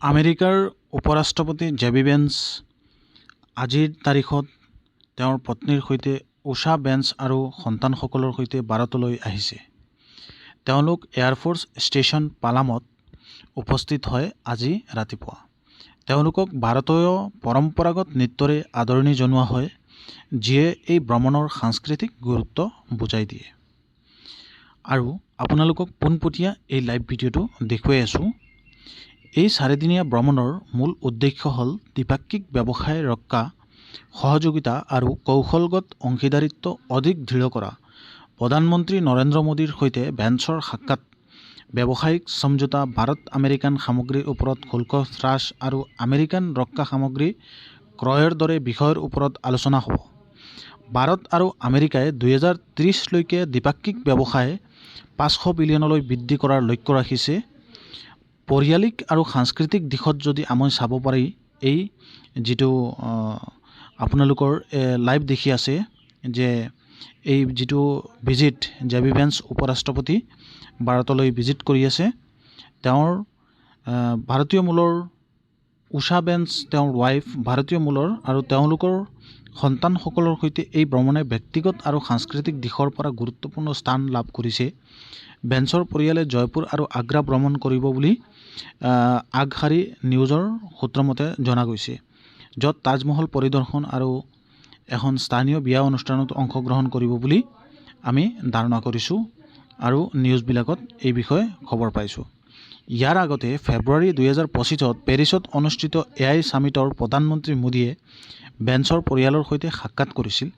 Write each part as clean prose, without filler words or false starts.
আমেৰিকাৰ উপৰাষ্ট্ৰপতি JD veins আজিৰ তাৰিখত তেওঁৰ পত্নীৰ সৈতে উষা ভেন্স আৰু সন্তানসকলৰ সৈতে ভাৰতলৈ আহিছে। তেওঁলোক এয়াৰফ'ৰ্চ ষ্টেচন পালামত উপস্থিত হয় আজি ৰাতিপুৱা। তেওঁলোকক ভাৰতীয় পৰম্পৰাগত নৃত্যৰে আদৰণি জনোৱা হয়, যিয়ে এই ভ্ৰমণৰ সাংস্কৃতিক গুৰুত্ব বুজাই দিয়ে। আৰু আপোনালোকক পোনপটীয়া এই লাইভ ভিডিঅ'টো দেখুৱাই আছোঁ। এই 4 দিনীয়া ভ্ৰমণৰ মূল উদ্দেশ্য হ'ল দ্বিপাক্ষিক ব্যৱসায় ৰক্ষা, সহযোগিতা আৰু কৌশলগত অংশীদাৰিত্ব অধিক দৃঢ় কৰা। প্ৰধানমন্ত্ৰী নৰেন্দ্ৰ মোদীৰ সৈতে ভেন্সৰ সাক্ষাৎ, ব্যৱসায়িক সমঝোতা, ভাৰত আমেৰিকান সামগ্ৰীৰ ওপৰত শুল্ক হ্ৰাস আৰু আমেৰিকান ৰক্ষা সামগ্ৰী ক্ৰয়ৰ দৰে বিষয়ৰ ওপৰত আলোচনা হ'ব। ভাৰত আৰু আমেৰিকাই 2030 লৈকে দ্বিপাক্ষিক ব্যৱসায় 500 বিলিয়নলৈ বৃদ্ধি কৰাৰ লক্ষ্য ৰাখিছে। পাৰিয়ালিক আৰু সাংস্কৃতিক দিশত যদি আমি চাব পাৰি, এই যিটো আপোনালোকৰ লাইভ দেখি আছে যে এই যিটো ভিজিট জেডি ভেন্স উপৰাষ্ট্ৰপতি ভাৰতলৈ ভিজিট কৰি আছে, তেওঁৰ ভাৰতীয় মূলৰ উষা ভেন্স তেওঁৰ ৱাইফ ভাৰতীয় মূলৰ আৰু তেওঁলোকৰ সন্তানসকলৰ সৈতে এই ভ্ৰমণে ব্যক্তিগত আৰু সাংস্কৃতিক দিশৰ পৰা গুৰুত্বপূৰ্ণ স্থান লাভ কৰিছে। ভেন্সৰ পৰিয়ালে জয়পুৰ আৰু আগ্ৰা ভ্ৰমণ কৰিব বুলি আগশাৰী নিউজৰ সূত্ৰমতে জনা গৈছে, য'ত তাজমহল পৰিদৰ্শন আৰু এখন স্থানীয় বিয়া অনুষ্ঠানত অংশগ্ৰহণ কৰিব বুলি আমি ধাৰণা কৰিছোঁ আৰু নিউজবিলাকত এই বিষয়ে খবৰ পাইছোঁ। ইয়াৰ আগতে ফেব্ৰুৱাৰী 2025ত পেৰিছত অনুষ্ঠিত AI ছামিটৰ প্ৰধানমন্ত্ৰী মোদীয়ে ভেন্সৰ পৰিয়ালৰ সৈতে সাক্ষাৎ কৰিছিল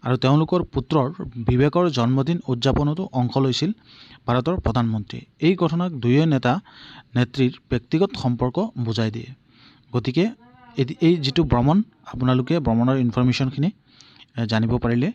আৰু তেওঁলোকৰ পুত্ৰৰ বিবেকৰ জন্মদিন উদযাপনতো অংশ লৈছিল ভাৰতৰ প্ৰধানমন্ত্ৰীয়ে। এই ঘটনাক দুয়ো নেত্ৰীৰ ব্যক্তিগত সম্পৰ্ক বুজাই দিয়ে। গতিকে এই যিটো ভ্ৰমণ, আপোনালোকে ভ্ৰমণৰ ইনফৰমেশ্যনখিনি জানিব পাৰিলে